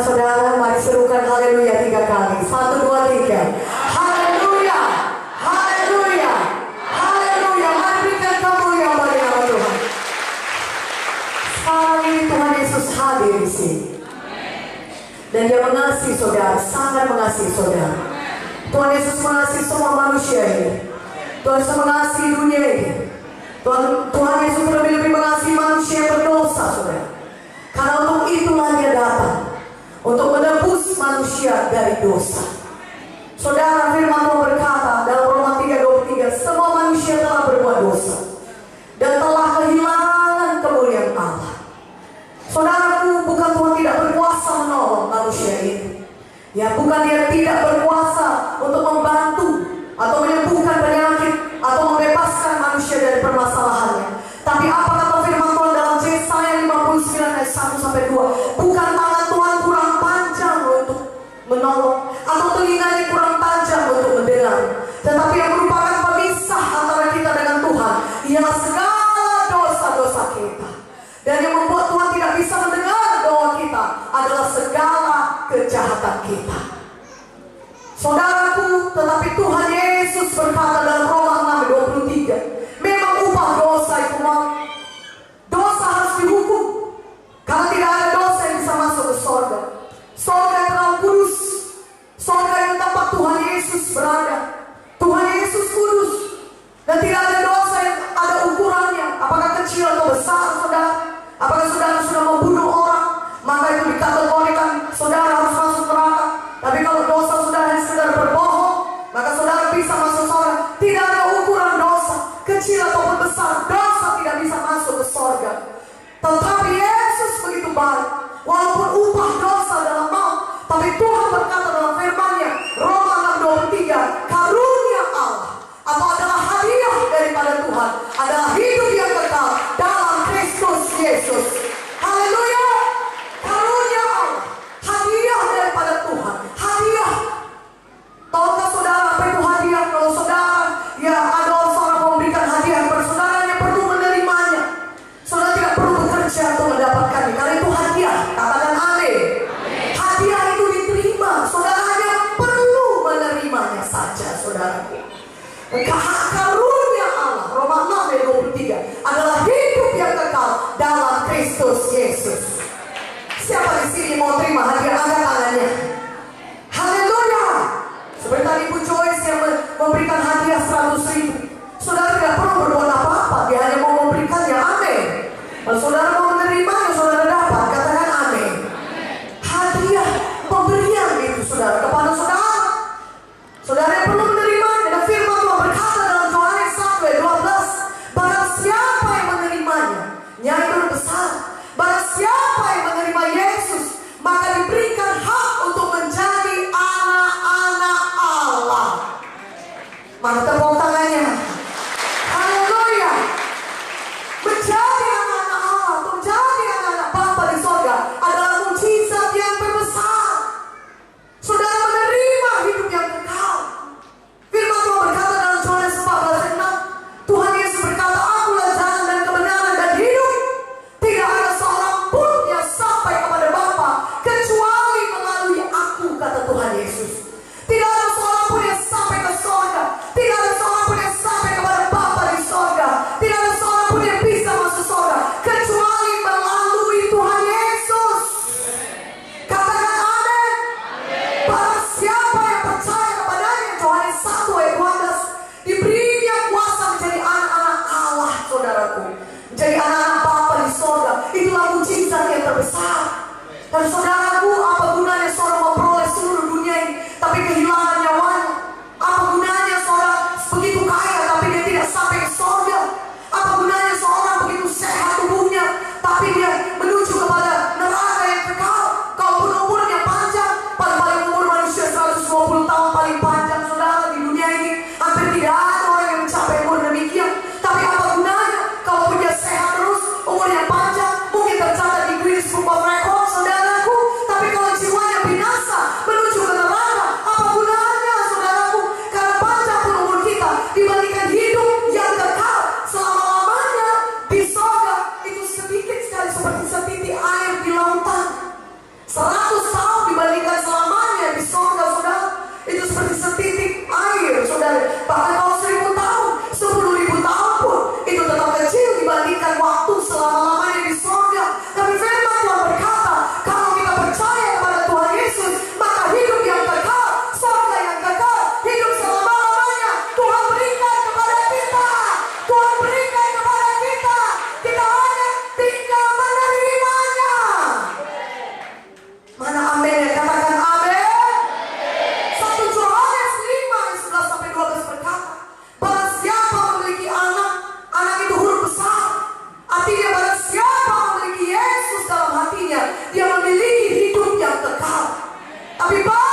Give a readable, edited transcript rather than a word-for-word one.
saudara, mari serukan haleluya 3 kali. 1, 2, 3. Haleluya, haleluya, haleluya. Mari berikan kemuliaan bagi nama Tuhan. Sekarang ini Tuhan Yesus hadir di sini. Dan Dia mengasihi saudara, sangat mengasihi saudara. Tuhan Yesus mengasihi semua manusia ini. Tuhan Yesus mengasihi dunia ini. Tuhan Yesus lebih-lebih mengasihi manusia yang berdosa, saudara. Karena untuk itulah Dia datang, untuk menebus manusia dari dosa. Saudara, firman Tuhan berkata dalam Roma 3:23, semua manusia telah berbuat dosa dan telah kehilangan kemuliaan Allah. Saudaraku, bukan Tuhan tidak berkuasa menolong manusia ini. Ya, bukan Dia tidak berkuasa untuk membantu atau menyembuhkan penyakit atau membebaskan manusia dari permasalahannya. Tapi apa kata firman Tuhan dalam Yesaya 59 ayat 1-2? Bukan tangan Tuhan kurang panjang untuk menolong atau telinganya kurang tajam untuk mendengar, tetapi yang merupakan pemisah antara kita dengan Tuhan ialah segala dosa-dosa kita. Dan yang membuat Tuhan tidak bisa mendengar doa kita adalah segala kejahatan kita. Saudaraku, tetapi Tuhan Yesus berkata dalam Roma 6:23, memang upah dosa itu maut. Dosa harus dihukum, karena tidak ada dosa yang bisa masuk ke sorga. Sorga yang terlalu kudus, sorga yang tempat Tuhan Yesus berada. Tuhan Yesus kudus, dan tidak ada dosa yang ada ukurannya, apakah kecil atau besar, saudara. Apakah saudara sudah membunuh orang, maka itu dikategorikan saudara harus masuk neraka. Tapi kalau dosa saudara sekedar berbohong, maka saudara bisa masuk sorga. Tidak ada ukuran dosa, kecil ataupun besar, dosa tidak bisa masuk ke sorga. Tetapi Yesus begitu baik, walaupun upah dosa dalam maut, tapi Tuhan berkata dalam firman-Nya, Roma 6:23, karunia Allah atau adalah hadiah daripada Tuhan adalah hidup yang kekal dalam Kristus Yesus. Haleluya, karunia Allah, hadiah daripada Tuhan, hadiah. Tahukah saudara apa itu hadiah? Kalau saudara, ya ada seorang memberikan hadiah kepada saudara, hanya perlu menerimanya. Saudara tidak perlu bekerja untuk mendapatkannya, karena itu hadiah. Katakan amin. Hadiah itu diterima, saudara hanya perlu menerimanya saja, saudara. Karunia Allah, Roma 6:23, adalah hidup yang kekal dalam Kristus Yesus. Siapa di sini mau terima hadiah? Angkat tangannya. Haleluya. Seperti tadi Ibu Joyce yang memberikan hadiah 100.000. Saudara tidak perlu berbuat apa-apa, Dia hanya mau memberikannya. Amin. Kalau saudara mau menerimanya, saudara dapat. Katakan amin. Hadiah pemberian itu saudara kepada saudara. Saudara yang perlu menerimanya. Dan firman Tuhan berkata Tapi